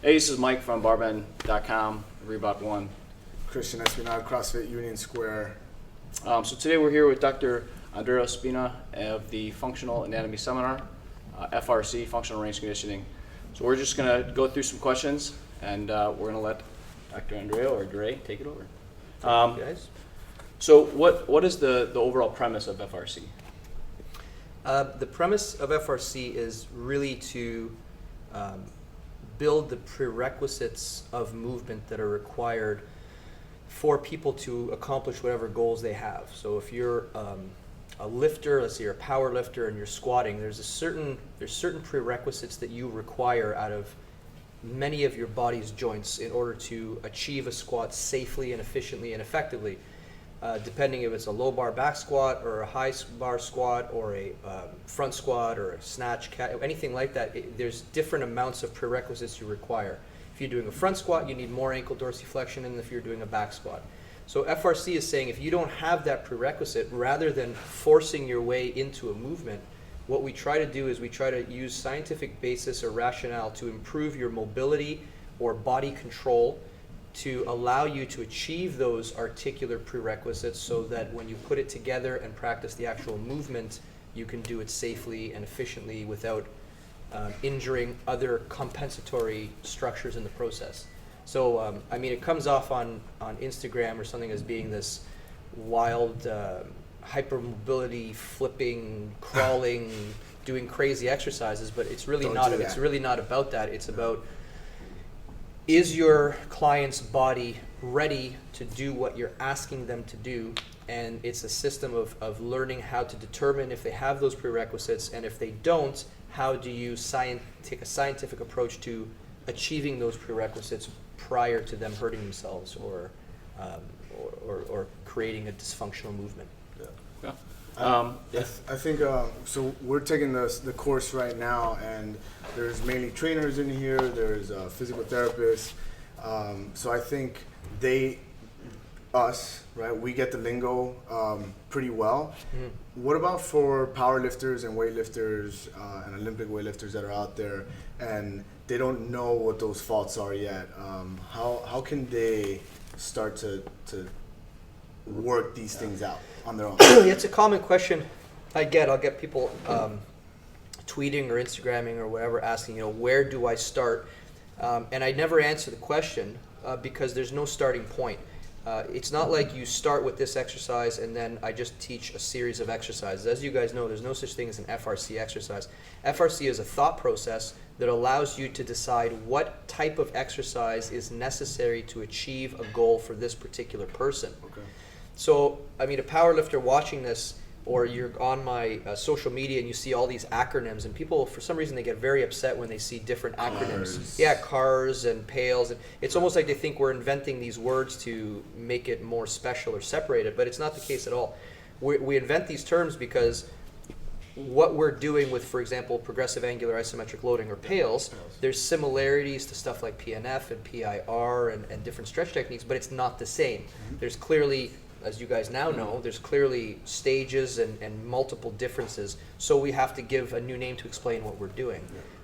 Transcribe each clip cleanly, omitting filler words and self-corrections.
Hey, this is Mike from BarBend.com, Reebok One. Christian Espinal, CrossFit Union Square. So today we're here with Dr. Andreo Spina of the Functional Anatomy Seminar, FRC, Functional Range Conditioning. So we're just going to go through some questions, and we're going to let Dr. Andreo or Dre take it over. Guys. So what is the overall premise of FRC? The premise of FRC is really to build the prerequisites of movement that are required for people to accomplish whatever goals they have. So if you're a lifter, let's say you're a power lifter and you're squatting, there's certain prerequisites that you require out of many of your body's joints in order to achieve a squat safely and efficiently and effectively. Depending if it's a low bar back squat or a high bar squat or a front squat or a snatch, anything like that, there's different amounts of prerequisites you require. If you're doing a front squat, you need more ankle dorsiflexion than if you're doing a back squat. So FRC is saying if you don't have that prerequisite, rather than forcing your way into a movement, what we try to do is we try to use scientific basis or rationale to improve your mobility or body control to allow you to achieve those articular prerequisites so that when you put it together and practice the actual movement, you can do it safely and efficiently without injuring other compensatory structures in the process. So, I mean, it comes off on Instagram or something as being this wild hypermobility, flipping, crawling, doing crazy exercises, but it's really not. It's really not about that. It's about, is your client's body ready to do what you're asking them to do? And it's a system of learning how to determine if they have those prerequisites, and if they don't, how do you take a scientific approach to achieving those prerequisites prior to them hurting themselves or creating a dysfunctional movement. Yeah. I think so. We're taking the course right now, and there's mainly trainers in here. There's physical therapists. So I think us, right? We get the lingo pretty well. Mm-hmm. What about for power lifters and weightlifters and Olympic weightlifters that are out there and they don't know what those faults are yet? How can they start to work these things out on their own? It's a common question I get. I'll get people tweeting or Instagramming or whatever asking, where do I start? And I never answer the question because there's no starting point. It's not like you start with this exercise and then I just teach a series of exercises. As you guys know, there's no such thing as an FRC exercise. FRC is a thought process that allows you to decide what type of exercise is necessary to achieve a goal for this particular person. Okay. So, I mean, a power lifter watching this, or you're on my social media and you see all these acronyms, and people, for some reason, they get very upset when they see different acronyms. Yeah, CARS and PAILS. And it's almost like they think we're inventing these words to make it more special or separated, but it's not the case at all. We invent these terms because what we're doing with, for example, progressive angular isometric loading or PAILS, there's similarities to stuff like PNF and PIR and different stretch techniques, but it's not the same. Mm-hmm. There's clearly, as you guys now know, there's clearly stages and multiple differences, so we have to give a new name to explain what we're doing.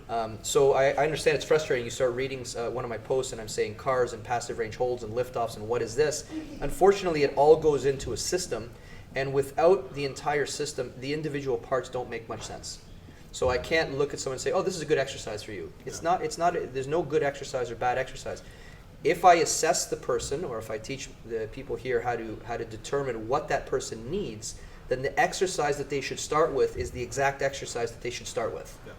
Yeah. So I understand it's frustrating. You start reading one of my posts and I'm saying CARs and passive range holds and liftoffs and what is this? Unfortunately, it all goes into a system, and without the entire system, the individual parts don't make much sense. So I can't look at someone and say, oh, this is a good exercise for you. It's not, there's no good exercise or bad exercise. If I assess the person, or if I teach the people here how to determine what that person needs, then the exercise that they should start with is the exact exercise that they should start with. Yeah.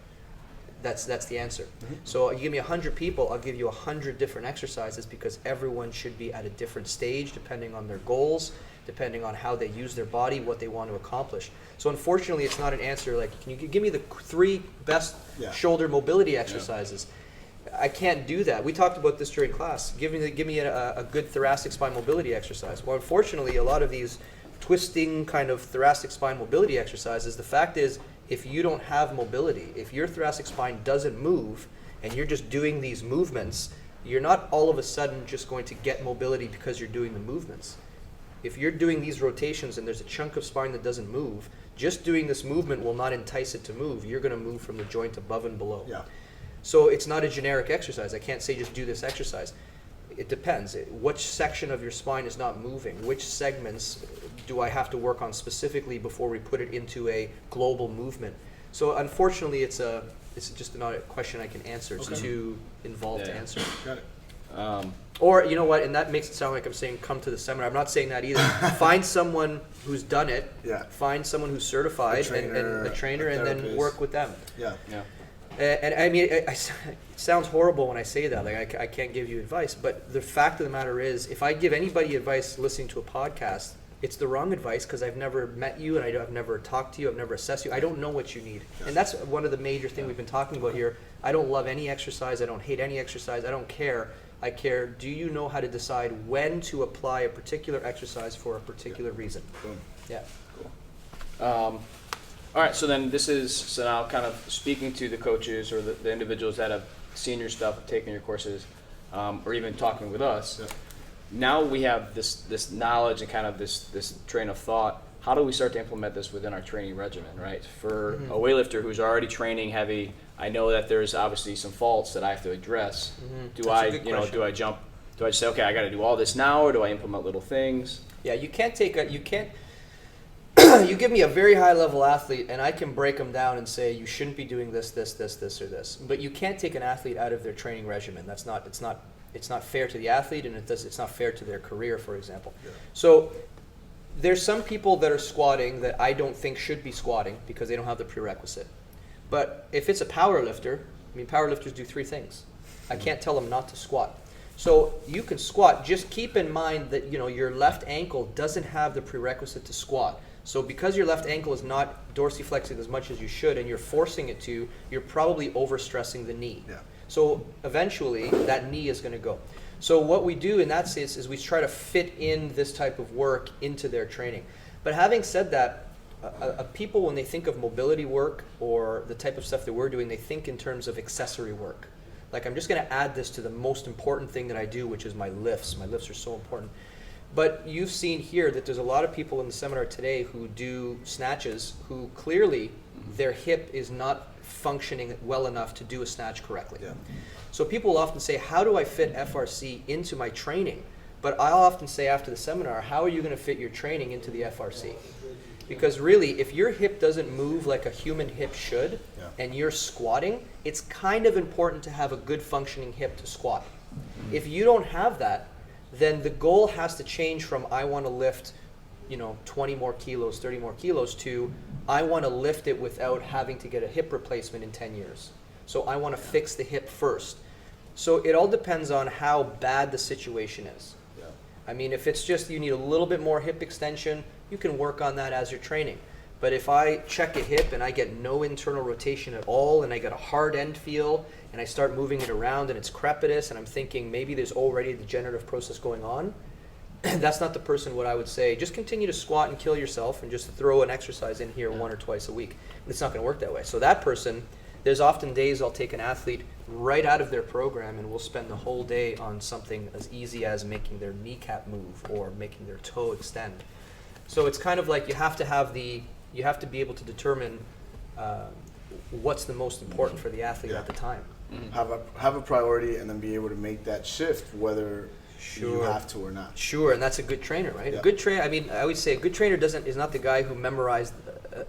That's the answer. Mm-hmm. So you give me 100 people, I'll give you 100 different exercises because everyone should be at a different stage depending on their goals, depending on how they use their body, what they want to accomplish. So unfortunately, it's not an answer like, can you give me the 3 best shoulder mobility exercises? Yeah. I can't do that. We talked about this during class. Give me a good thoracic spine mobility exercise. Well, unfortunately, a lot of these twisting kind of thoracic spine mobility exercises, the fact is, if you don't have mobility, if your thoracic spine doesn't move and you're just doing these movements, you're not all of a sudden just going to get mobility because you're doing the movements. If you're doing these rotations and there's a chunk of spine that doesn't move, just doing this movement will not entice it to move. You're going to move from the joint above and below. Yeah. So it's not a generic exercise. I can't say just do this exercise. It depends. Which section of your spine is not moving? Which segments do I have to work on specifically before we put it into a global movement? So unfortunately, it's just not a question I can answer. It's too involved to answer. Got it. Or, you know what, and that makes it sound like I'm saying come to the seminar. I'm not saying that either. Find someone who's done it. Yeah. Find someone who's certified and a trainer, and then work with them. Yeah. Yeah. And I mean, it sounds horrible when I say that. Like, I can't give you advice. But the fact of the matter is, if I give anybody advice listening to a podcast, it's the wrong advice because I've never met you and I've never talked to you. I've never assessed you. I don't know what you need. And that's one of the major things we've been talking about here. I don't love any exercise. I don't hate any exercise. I don't care. I care, do you know how to decide when to apply a particular exercise for a particular reason? Boom. Yeah. Cool. All right, so now kind of speaking to the coaches or the individuals that have seen your stuff, taken your courses, or even talking with us. Yeah. Now we have this knowledge and kind of this train of thought. How do we start to implement this within our training regimen, right? For a weightlifter who's already training heavy, I know that there's obviously some faults that I have to address. Do I just say, okay, I got to do all this now, or do I implement little things? Yeah, you can't you give me a very high level athlete and I can break them down and say you shouldn't be doing this, or this. But you can't take an athlete out of their training regimen. It's not fair to the athlete, and it's not fair to their career, for example. Yeah. So there's some people that are squatting that I don't think should be squatting because they don't have the prerequisite. But if it's a power lifter, I mean, power lifters do 3 things. I can't tell them not to squat. So you can squat. Just keep in mind that your left ankle doesn't have the prerequisite to squat. So because your left ankle is not dorsiflexing as much as you should, and you're forcing it to, you're probably overstressing the knee. Yeah. So eventually that knee is going to go. So what we do in that sense is we try to fit in this type of work into their training. But having said that, people, when they think of mobility work or the type of stuff that we're doing, they think in terms of accessory work. Like, I'm just going to add this to the most important thing that I do, which is my lifts. My lifts are so important. But you've seen here that there's a lot of people in the seminar today who do snatches who clearly their hip is not functioning well enough to do a snatch correctly. Yeah. So people will often say, how do I fit FRC into my training? But I'll often say after the seminar, how are you going to fit your training into the FRC? Because really, if your hip doesn't move like a human hip should, and you're squatting, it's kind of important to have a good functioning hip to squat. If you don't have that, then the goal has to change from I want to lift 20 more kilos, 30 more kilos to I want to lift it without having to get a hip replacement in 10 years. So I want to fix the hip first. So it all depends on how bad the situation is. Yeah. I mean, if it's just you need a little bit more hip extension, you can work on that as you're training. But if I check a hip and I get no internal rotation at all and I get a hard end feel and I start moving it around and it's crepitus and I'm thinking maybe there's already a degenerative process going on, that's not the person what I would say. Just continue to squat and kill yourself and just throw an exercise in here 1 or twice a week. It's not going to work that way. So that person, there's often days I'll take an athlete right out of their program and we'll spend the whole day on something as easy as making their kneecap move or making their toe extend. So it's kind of like you have to be able to determine what's the most important for the athlete at the time. Have a priority and then be able to make that shift whether you have to or not. Sure, and that's a good trainer, right? Yeah. A good trainer. I mean, I would say a good trainer is not the guy who memorized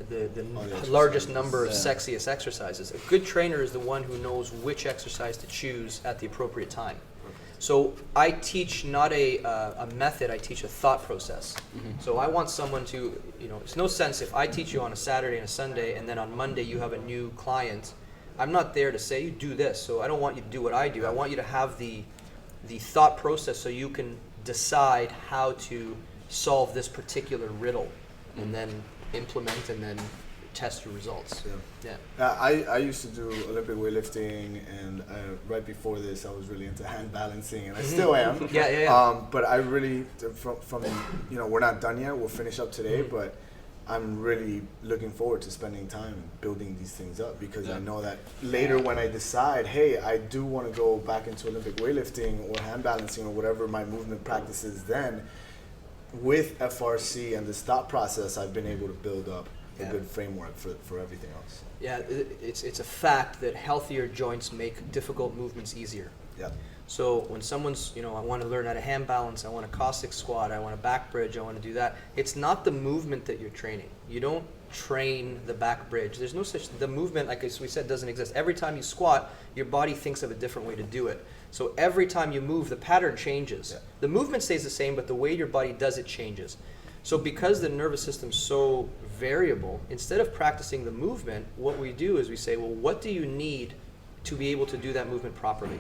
the largest number of sexiest exercises. A good trainer is the one who knows which exercise to choose at the appropriate time. So I teach not a method, I teach a thought process. So I want someone to, it's no sense if I teach you on a Saturday and a Sunday and then on Monday you have a new client. I'm not there to say you do this, so I don't want you to do what I do. I want you to have the thought process so you can decide how to solve this particular riddle and then implement and then test your results. I used to do Olympic weightlifting, and right before this, I was really into hand balancing, and I still am. But I really, from we're not done yet. We'll finish up today, but I'm really looking forward to spending time building these things up because I know that later when I decide, hey, I do want to go back into Olympic weightlifting or hand balancing or whatever my movement practice is then, with FRC and this thought process I've been able to build up, a Yeah. good framework for everything else. Yeah, it's a fact that healthier joints make difficult movements easier. Yeah. So when someone's, I want to learn how to hand balance, I want a Cossack squat, I want a back bridge, I want to do that. It's not the movement that you're training. You don't train the back bridge. There's no such, the movement, like we said, doesn't exist. Every time you squat, your body thinks of a different way to do it. So every time you move, the pattern changes. Yeah. The movement stays the same, but the way your body does it changes. So because the nervous system's so variable, instead of practicing the movement, what we do is we say, well, what do you need to be able to do that movement properly?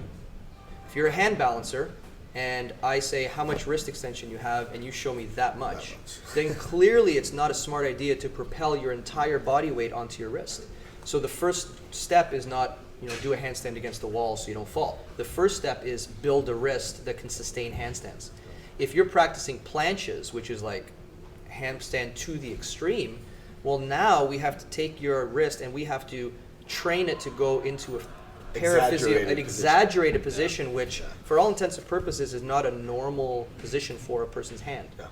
If you're a hand balancer and I say how much wrist extension you have and you show me that much, then clearly it's not a smart idea to propel your entire body weight onto your wrist. So the first step is not, do a handstand against the wall so you don't fall. The first step is build a wrist that can sustain handstands. If you're practicing planches, which is like handstand to the extreme, well, now we have to take your wrist and we have to train it to go into an exaggerated position, which for all intents and purposes is not a normal position for a person's hand. Yeah.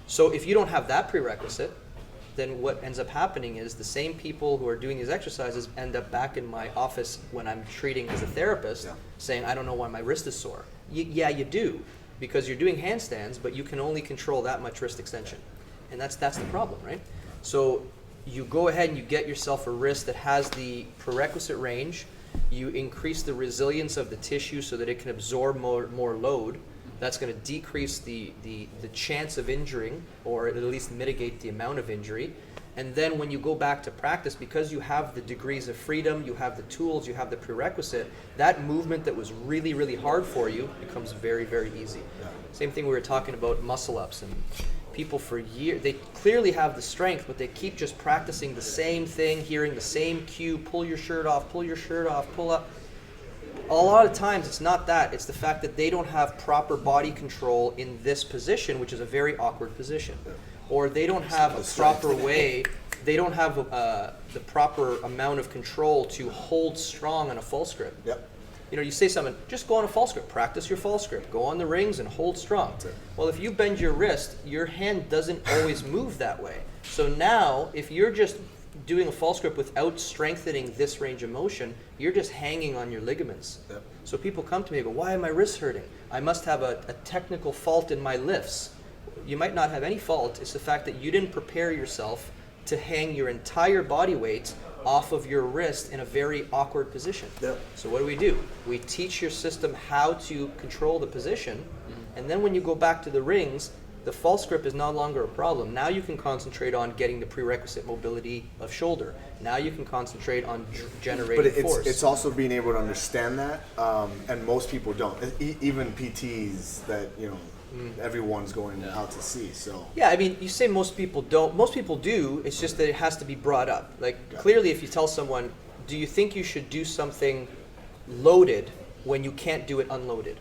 So if you don't have that prerequisite, then what ends up happening is the same people who are doing these exercises end up back in my office when I'm treating as a therapist saying, I don't know why my wrist is sore. Yeah, you do, because you're doing handstands, but you can only control that much wrist extension. And that's the problem, right? So you go ahead and you get yourself a wrist that has the prerequisite range. You increase the resilience of the tissue so that it can absorb more load. That's going to decrease the chance of injuring, or at least mitigate the amount of injury. And then when you go back to practice, because you have the degrees of freedom, you have the tools, you have the prerequisite, that movement that was really, really hard for you becomes very, very easy. Same thing we were talking about muscle ups, and people for years, they clearly have the strength, but they keep just practicing the same thing, hearing the same cue, pull your shirt off, pull up. A lot of times it's not that, it's the fact that they don't have proper body control in this position, which is a very awkward position. Or they don't have a proper way, they don't have the proper amount of control to hold strong on a false grip. Yep. You say something, just go on a false grip, practice your false grip, go on the rings and hold strong. Well, if you bend your wrist, your hand doesn't always move that way. So now, if you're just doing a false grip without strengthening this range of motion, you're just hanging on your ligaments. Yep. So people come to me and go, why are my wrists hurting? I must have a technical fault in my lifts. You might not have any fault, it's the fact that you didn't prepare yourself to hang your entire body weight off of your wrist in a very awkward position. Yep. So what do? We teach your system how to control the position, and then when you go back to the rings, the false grip is no longer a problem. Now you can concentrate on getting the prerequisite mobility of shoulder. Now you can concentrate on generating force. But it's also being able to understand that, and most people don't. Even PTs that, everyone's going out to see. So yeah, I mean, you say most people don't. Most people do. It's just that it has to be brought up. Like clearly, if you tell someone, "Do you think you should do something loaded when you can't do it unloaded?"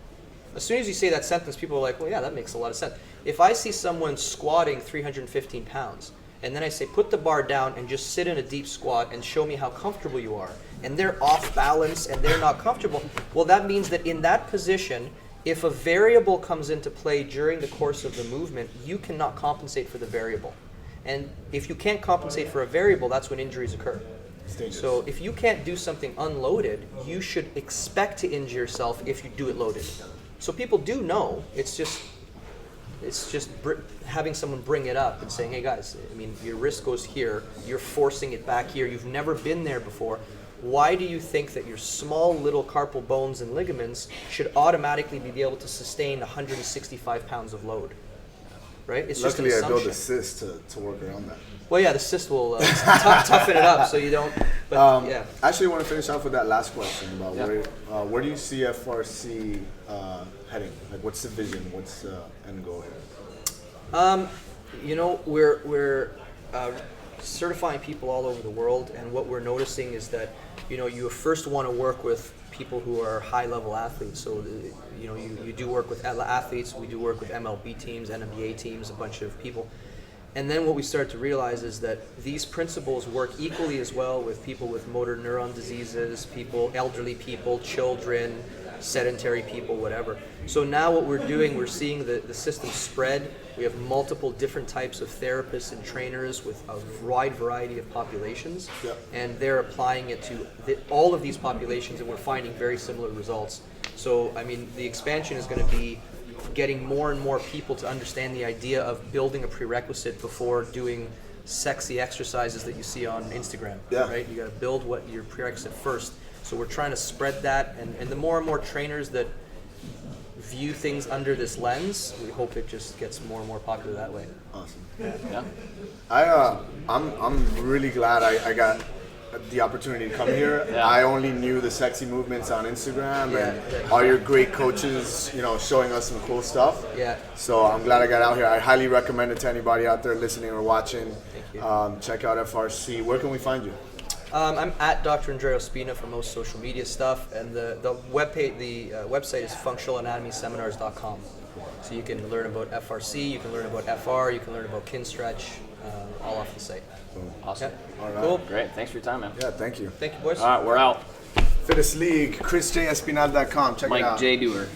As soon as you say that sentence, people are like, "Well, yeah, that makes a lot of sense." If I see someone squatting 315 pounds, and then I say, "Put the bar down and just sit in a deep squat and show me how comfortable you are," and they're off balance and they're not comfortable, well, that means that in that position, if a variable comes into play during the course of the movement, you cannot compensate for the variable. And if you can't compensate for a variable, that's when injuries occur. So if you can't do something unloaded, you should expect to injure yourself if you do it loaded. So people do know, it's just having someone bring it up and saying, hey guys, I mean, your wrist goes here, you're forcing it back here, you've never been there before. Why do you think that your small little carpal bones and ligaments should automatically be able to sustain 165 pounds of load? Right? It's luckily just an assumption. I built a cyst to work around that. Well, yeah, the cyst will toughen it up so you don't. But yeah. I actually want to finish off with that last question about where do you see FRC heading? Like, what's the vision? What's the end goal here? We're certifying people all over the world, and what we're noticing is that you first want to work with people who are high-level athletes. So you do work with athletes, we do work with MLB teams, NBA teams, a bunch of people. And then what we start to realize is that these principles work equally as well with people with motor neuron diseases, elderly people, children, sedentary people, whatever. So now what we're doing, we're seeing the system spread. We have multiple different types of therapists and trainers with a wide variety of populations, and they're applying it to all of these populations, and we're finding very similar results. So, I mean, the expansion is going to be getting more and more people to understand the idea of building a prerequisite before doing sexy exercises that you see on Instagram, right? You got to build what your prerequisite first. So we're trying to spread that, and the more and more trainers that view things under this lens, we hope it just gets more and more popular that way. Awesome. Yeah. I'm really glad I got the opportunity to come here. Yeah. I only knew the sexy movements on Instagram and all your great coaches, you know, showing us some cool stuff. Yeah. So I'm glad I got out here. I highly recommend it to anybody out there listening or watching. Thank you. Check out FRC. Where can we find you? I'm at Dr. Andreo Spina for most social media stuff, and the website is functionalanatomyseminars.com. So you can learn about FRC, you can learn about FR, you can learn about kin stretch, all off the site. Awesome. All right. Cool. Great. Thanks for your time, man. Yeah, thank you. Thank you, boys. All right, we're out. Fitness League, ChrisJespinal.com. Check it Mike out. J. Dewar.